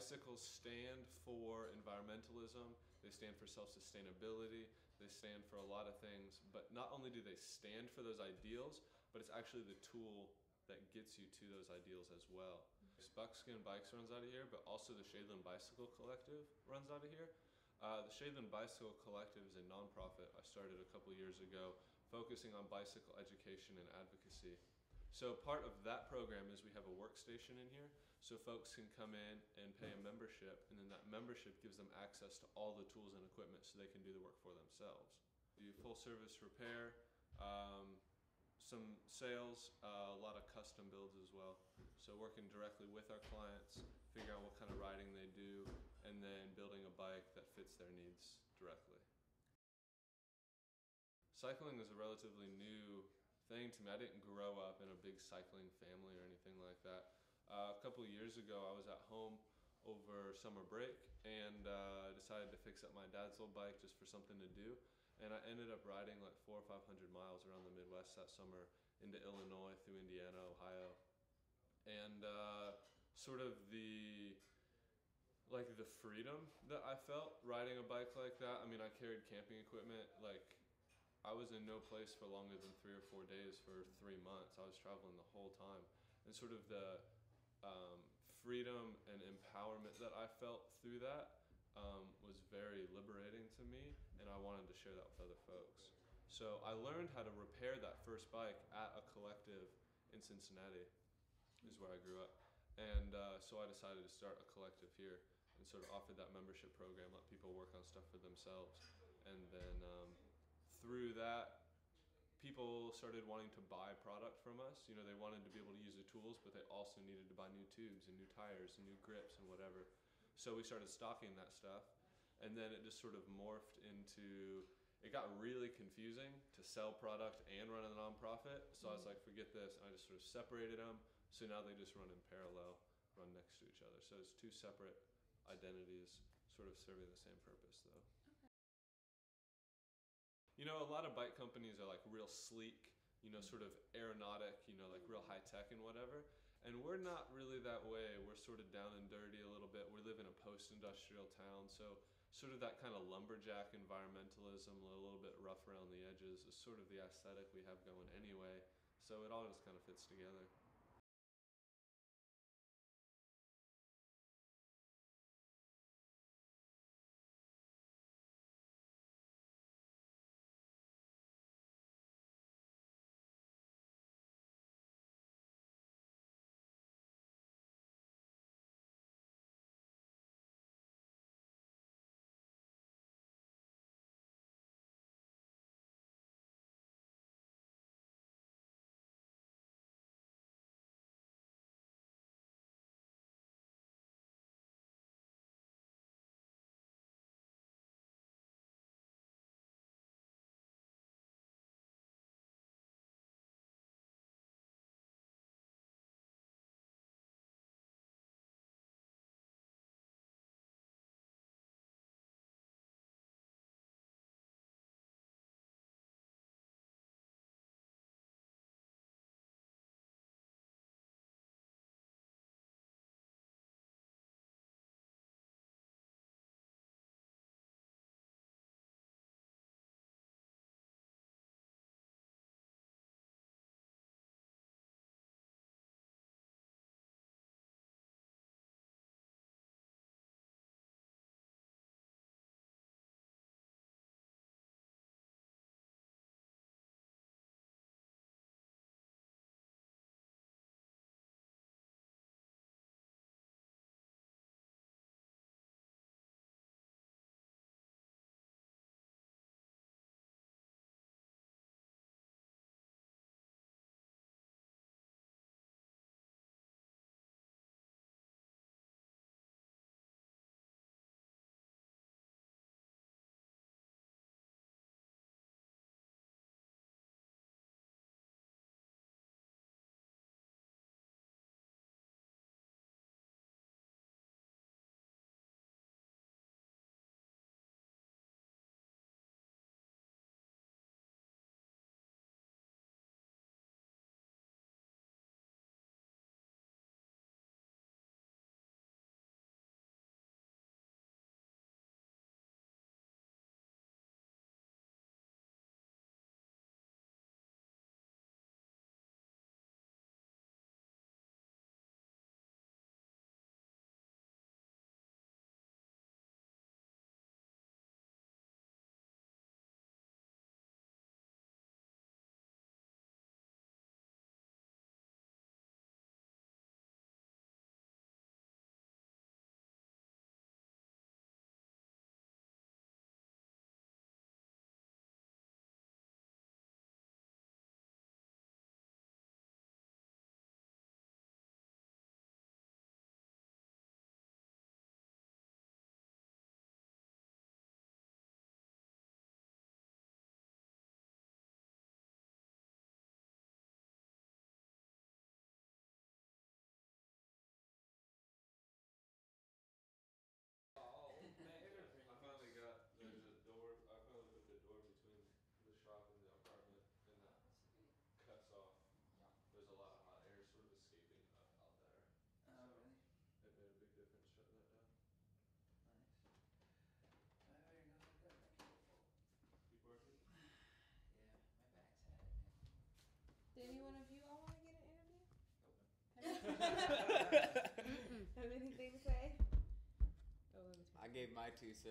bicycles stand for environmentalism, they stand for self-sustainability, they stand for a lot of things, but not only do they stand for those ideals, but it's actually the tool that gets you to those ideals as well. Buckskin Bikes runs out of here, but also the Shadeland Bicycle Collective runs out of here. The Shadeland Bicycle Collective is a nonprofit I started a couple years ago, focusing on bicycle education and advocacy. So part of that program is we have a workstation in here, so folks can come in and pay a membership, and then that membership gives them access to all the tools and equipment so they can do the work for themselves. We do full service repair, some sales, a lot of custom builds as well. So working directly with our clients, figuring out what kind of riding they do, and then building a bike that fits their needs directly. Cycling is a relatively new thing to me. I didn't grow up in a big cycling family or anything like that. A couple of years ago, I was at home over summer break and decided to fix up my dad's old bike just for something to do. And I ended up riding like 400 or 500 miles around the Midwest that summer, into Illinois, through Indiana, Ohio. And sort of the freedom that I felt riding a bike like that. I mean, I carried camping equipment. Like, I was in no place for longer than 3 or 4 days for 3 months. I was traveling the whole time. And sort of the freedom and empowerment that I felt through that was very liberating to me, and I wanted to share that with other folks. So I learned how to repair that first bike at a collective in Cincinnati, is where I grew up. And so I decided to start a collective here and sort of offered that membership program, let people work on stuff for themselves. And then through that, people started wanting to buy product from us. You know, they wanted to be able to use the tools, but they also needed to buy new tubes and new tires and new grips and whatever. So we started stocking that stuff, and then it just sort of morphed into, it got really confusing to sell product and run a nonprofit. So I was like, forget this, and I just sort of separated them. So now they just run in parallel, run next to each other. So it's two separate identities sort of serving the same purpose though. You know, a lot of bike companies are like real sleek, you know, sort of aeronautic, you know, like real high tech and whatever. And we're not really that way. We're sort of down and dirty a little bit. We live in a post-industrial town, so sort of that kind of lumberjack environmentalism, a little bit rough around the edges, is sort of the aesthetic we have going anyway. So it all just kind of fits together. Have anything to say? I gave my 2 cents.